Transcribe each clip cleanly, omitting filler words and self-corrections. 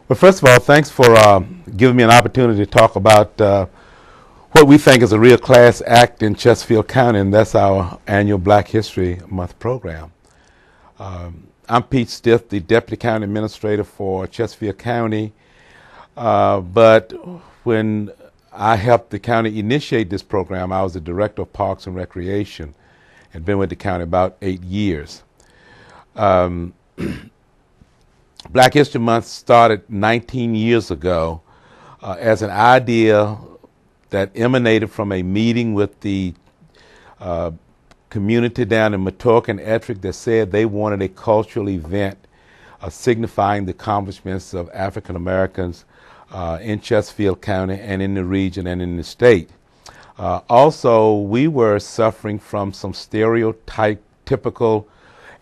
Well, first of all, thanks for giving me an opportunity to talk about what we think is a real class act in Chesterfield County, and that's our annual Black History Month program. I'm Pete Stith, the Deputy County Administrator for Chesterfield County, but when I helped the county initiate this program, I was the Director of Parks and Recreation and been with the county about 8 years. Black History Month started 19 years ago as an idea that emanated from a meeting with the community down in Mattoka and Ettrick that said they wanted a cultural event signifying the accomplishments of African Americans in Chesterfield County and in the region and in the state. Also, we were suffering from some typical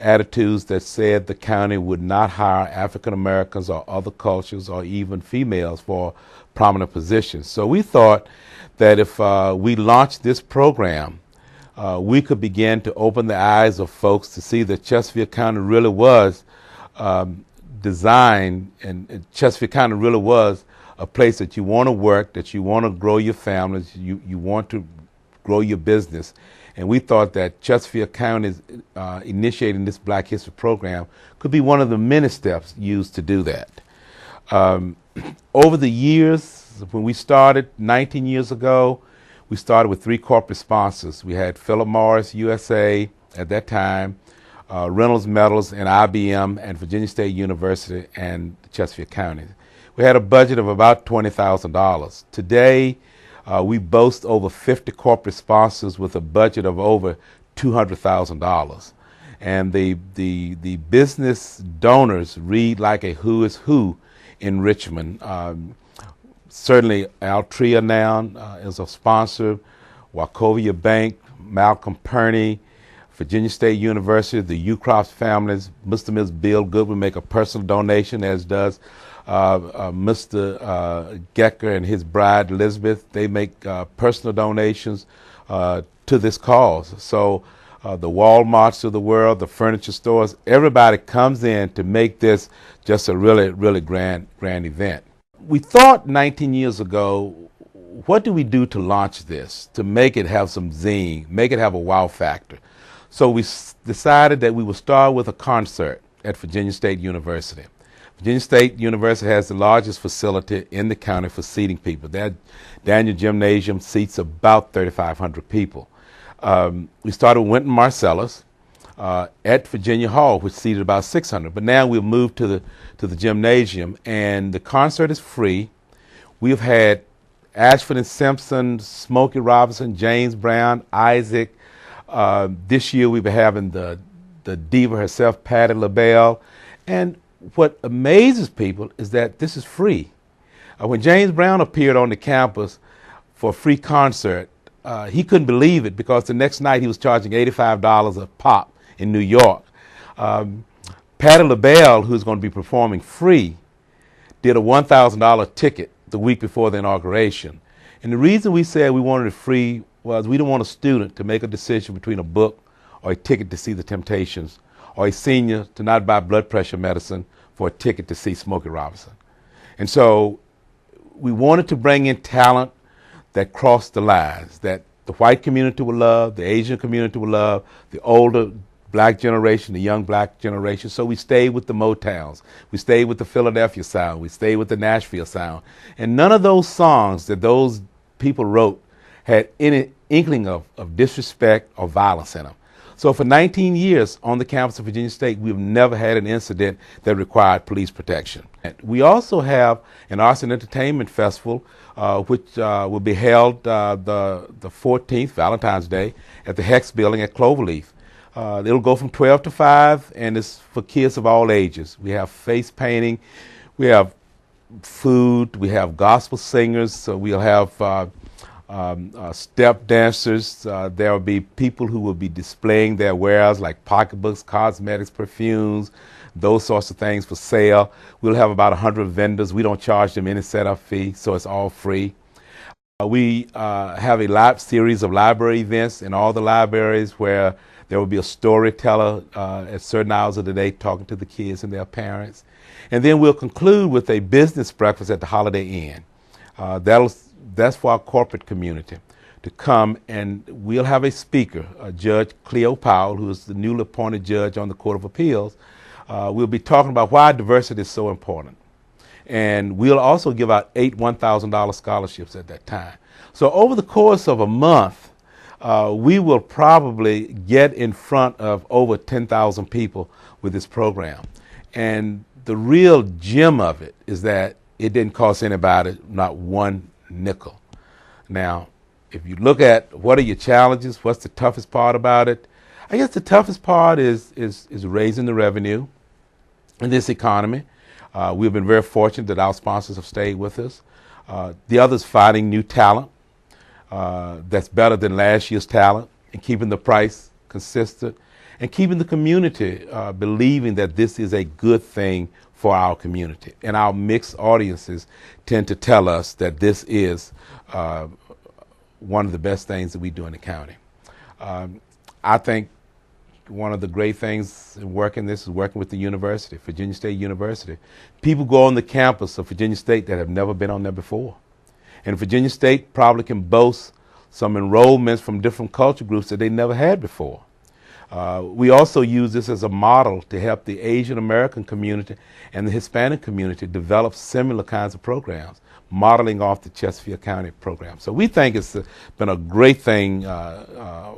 attitudes that said the county would not hire African Americans or other cultures or even females for prominent positions. So we thought that if we launched this program, we could begin to open the eyes of folks to see that Chesterfield County really was designed, and Chesterfield County really was a place that you want to work, that you want to grow your families, you want to grow your business. And we thought that Chesterfield County initiating this Black History program could be one of the many steps used to do that. Over the years, when we started 19 years ago, we started with 3 corporate sponsors. We had Philip Morris USA at that time, Reynolds Metals and IBM and Virginia State University and Chesterfield County. We had a budget of about $20,000. Today, we boast over 50 corporate sponsors with a budget of over $200,000. And the business donors read like a who is who in Richmond. Certainly Altria now is a sponsor, Wachovia Bank, Malcolm Perney, Virginia State University, the Ucroft families, Mr. and Ms. Bill Goodwin make a personal donation, as does Mr. Gecker and his bride Elizabeth. They make personal donations to this cause. So the Walmarts of the world, the furniture stores, everybody comes in to make this just a really grand event. We thought 19 years ago, what do we do to launch this, to make it have some zing, make it have a wow factor? So we decided that we would start with a concert at Virginia State University. Virginia State University has the largest facility in the county for seating people. That Daniel Gymnasium seats about 3,500 people. We started with Wynton Marsalis at Virginia Hall, which seated about 600. But now we've moved to the gymnasium, and the concert is free. We've had Ashford and Simpson, Smokey Robinson, James Brown, Isaac. This year we've been having the diva herself, Patti LaBelle. And what amazes people is that this is free. When James Brown appeared on the campus for a free concert, he couldn't believe it because the next night he was charging $85 a pop in New York. Patti LaBelle, who's going to be performing free, did a $1,000 ticket the week before the inauguration. And the reason we said we wanted it free was we didn't want a student to make a decision between a book or a ticket to see the Temptations, or a senior to not buy blood pressure medicine for a ticket to see Smokey Robinson. And so we wanted to bring in talent that crossed the lines, that the white community would love, the Asian community would love, the older black generation, the young black generation. So we stayed with the Motowns. We stayed with the Philadelphia sound. We stayed with the Nashville sound. And none of those songs that those people wrote had any inkling of disrespect or violence in them. So for 19 years on the campus of Virginia State, we've never had an incident that required police protection. We also have an Arts and Entertainment Festival, which will be held the 14th, Valentine's Day, at the Hex Building at Cloverleaf. It'll go from 12 to 5, and it's for kids of all ages. We have face painting, we have food, we have gospel singers, so we'll have step dancers. There will be people who will be displaying their wares like pocketbooks, cosmetics, perfumes, those sorts of things for sale. We'll have about 100 vendors. We don't charge them any setup fee, so it's all free. We have a series of library events in all the libraries where There will be a storyteller at certain hours of the day talking to the kids and their parents. And then we'll conclude with a business breakfast at the Holiday Inn. That's for our corporate community to come, and we'll have a speaker, Judge Cleo Powell, who is the newly appointed judge on the Court of Appeals. We'll be talking about why diversity is so important. And we'll also give out 8 $1,000 scholarships at that time. So over the course of a month, we will probably get in front of over 10,000 people with this program. And the real gem of it is that it didn't cost anybody not one nickel. Now, if you look at what are your challenges, what's the toughest part about it, I guess the toughest part is raising the revenue in this economy. We've been very fortunate that our sponsors have stayed with us. The other is finding new talent that's better than last year's talent, and keeping the price consistent, and keeping the community believing that this is a good thing for our community. And our mixed audiences tend to tell us that this is one of the best things that we do in the county. I think one of the great things in working this is working with the university, Virginia State University. People go on the campus of Virginia State that have never been on there before. And Virginia State probably can boast some enrollments from different culture groups that they never had before. We also use this as a model to help the Asian American community and the Hispanic community develop similar kinds of programs, modeling off the Chesterfield County program. So we think it's been a great thing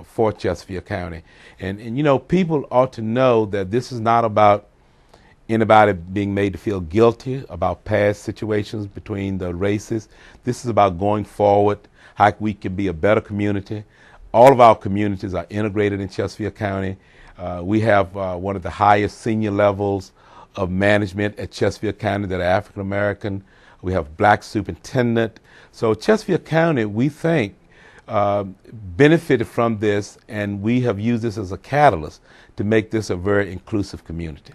for Chesterfield County. And you know, people ought to know that this is not about anybody being made to feel guilty about past situations between the races. This is about going forward, how we can be a better community. All of our communities are integrated in Chesterfield County. We have one of the highest senior levels of management at Chesterfield County that are African American. We have black superintendent. So Chesterfield County, we think, benefited from this, and we have used this as a catalyst to make this a very inclusive community.